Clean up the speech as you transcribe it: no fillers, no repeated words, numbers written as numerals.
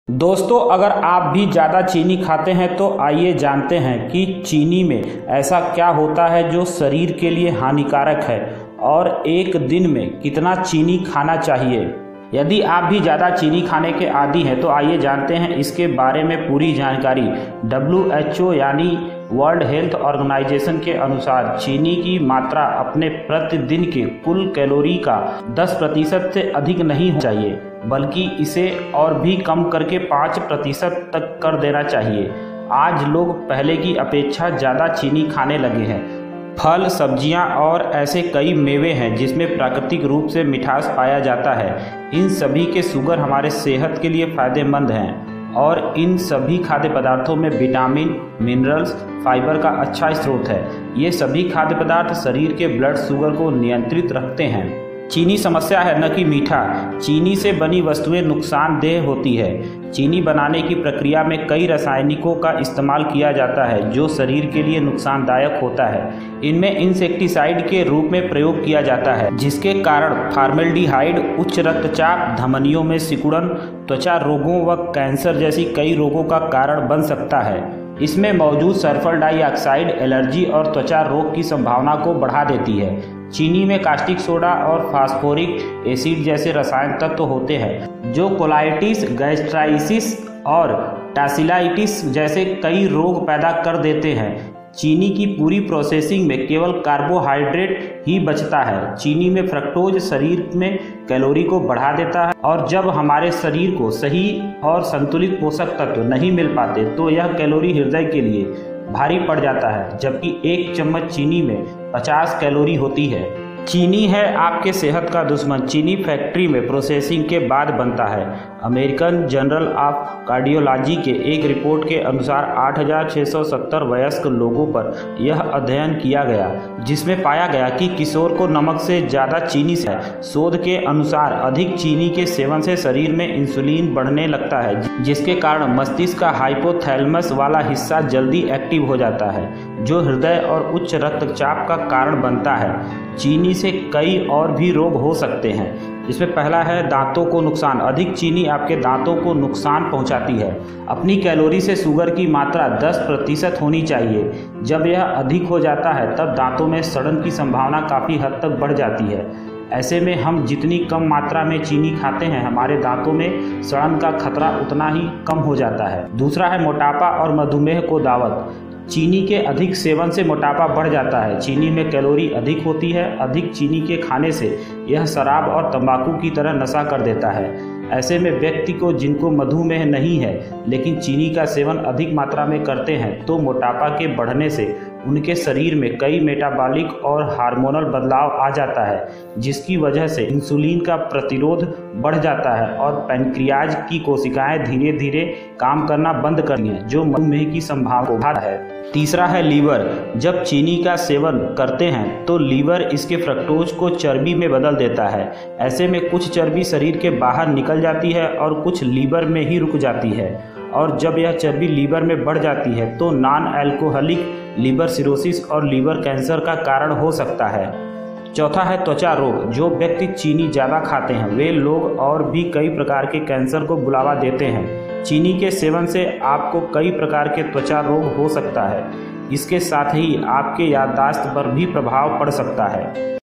दोस्तों, अगर आप भी ज़्यादा चीनी खाते हैं तो आइए जानते हैं कि चीनी में ऐसा क्या होता है जो शरीर के लिए हानिकारक है और एक दिन में कितना चीनी खाना चाहिए। यदि आप भी ज़्यादा चीनी खाने के आदी हैं तो आइए जानते हैं इसके बारे में पूरी जानकारी। WHO यानी वर्ल्ड हेल्थ ऑर्गेनाइजेशन के अनुसार चीनी की मात्रा अपने प्रतिदिन के कुल कैलोरी का 10% से अधिक नहीं होना चाहिए, बल्कि इसे और भी कम करके 5% तक कर देना चाहिए। आज लोग पहले की अपेक्षा ज़्यादा चीनी खाने लगे हैं। फल, सब्जियां और ऐसे कई मेवे हैं जिसमें प्राकृतिक रूप से मिठास पाया जाता है। इन सभी के शुगर हमारे सेहत के लिए फायदेमंद हैं और इन सभी खाद्य पदार्थों में विटामिन, मिनरल्स, फाइबर का अच्छा स्रोत है। ये सभी खाद्य पदार्थ शरीर के ब्लड शुगर को नियंत्रित रखते हैं। चीनी समस्या है, न कि मीठा। चीनी से बनी वस्तुएं नुकसानदेह होती है। चीनी बनाने की प्रक्रिया में कई रासायनिकों का इस्तेमाल किया जाता है जो शरीर के लिए नुकसानदायक होता है। इनमें इंसेक्टिसाइड के रूप में प्रयोग किया जाता है, जिसके कारण फॉर्मेल्डिहाइड उच्च रक्तचाप, धमनियों में सिकुड़न, त्वचा रोगों व कैंसर जैसी कई रोगों का कारण बन सकता है। इसमें मौजूद सल्फर डाइऑक्साइड एलर्जी और त्वचा रोग की संभावना को बढ़ा देती है। चीनी में कास्टिक सोडा और फास्फोरिक एसिड जैसे रसायन तत्व होते हैं जो कोलाइटिस, गैस्ट्राइटिस और टासिलाइटिस जैसे कई रोग पैदा कर देते हैं। चीनी की पूरी प्रोसेसिंग में केवल कार्बोहाइड्रेट ही बचता है। चीनी में फ्रक्टोज शरीर में कैलोरी को बढ़ा देता है और जब हमारे शरीर को सही और संतुलित पोषक तत्व नहीं मिल पाते तो यह कैलोरी हृदय के लिए भारी पड़ जाता है, जबकि एक चम्मच चीनी में 50 कैलोरी होती है। चीनी है आपके सेहत का दुश्मन। चीनी फैक्ट्री में प्रोसेसिंग के बाद बनता है। अमेरिकन जर्नल ऑफ कार्डियोलॉजी के एक रिपोर्ट के अनुसार 8,670 वयस्क लोगों पर यह अध्ययन किया गया, जिसमें पाया गया कि किशोर को नमक से ज़्यादा चीनी से है। शोध के अनुसार अधिक चीनी के सेवन से शरीर में इंसुलिन बढ़ने लगता है, जिसके कारण मस्तिष्क का हाइपोथैलेमस वाला हिस्सा जल्दी एक्टिव हो जाता है, जो हृदय और उच्च रक्तचाप का कारण बनता है। चीनी से कई और भी रोग हो सकते हैं। इसमें पहला है दांतों को नुकसान। अधिक चीनी आपके दांतों को नुकसान पहुंचाती है। अपनी कैलोरी से शुगर की मात्रा 10% होनी चाहिए। जब यह अधिक हो जाता है तब दांतों में सड़न की संभावना काफ़ी हद तक बढ़ जाती है। ऐसे में हम जितनी कम मात्रा में चीनी खाते हैं, हमारे दांतों में सड़न का खतरा उतना ही कम हो जाता है। दूसरा है मोटापा और मधुमेह को दावत। चीनी के अधिक सेवन से मोटापा बढ़ जाता है। चीनी में कैलोरी अधिक होती है। अधिक चीनी के खाने से यह शराब और तंबाकू की तरह नशा कर देता है। ऐसे में व्यक्ति को जिनको मधुमेह नहीं है लेकिन चीनी का सेवन अधिक मात्रा में करते हैं, तो मोटापा के बढ़ने से उनके शरीर में कई मेटाबॉलिक और हार्मोनल बदलाव आ जाता है, जिसकी वजह से इंसुलिन का प्रतिरोध बढ़ जाता है और पैनक्रियाज की कोशिकाएं धीरे धीरे काम करना बंद करती हैं, जो मधुमेह की संभावना है। तीसरा है लीवर। जब चीनी का सेवन करते हैं तो लीवर इसके फ्रक्टोज को चर्बी में बदल देता है। ऐसे में कुछ चर्बी शरीर के बाहर निकल जाती है और कुछ लीवर में ही रुक जाती है, और जब यह चर्बी लीवर में बढ़ जाती है तो नॉन अल्कोहलिक लीवर सिरोसिस और लीवर कैंसर का कारण हो सकता है। चौथा है त्वचा रोग। जो व्यक्ति चीनी ज़्यादा खाते हैं वे लोग और भी कई प्रकार के कैंसर को बुलावा देते हैं। चीनी के सेवन से आपको कई प्रकार के त्वचा रोग हो सकता है। इसके साथ ही आपके याददाश्त पर भी प्रभाव पड़ सकता है।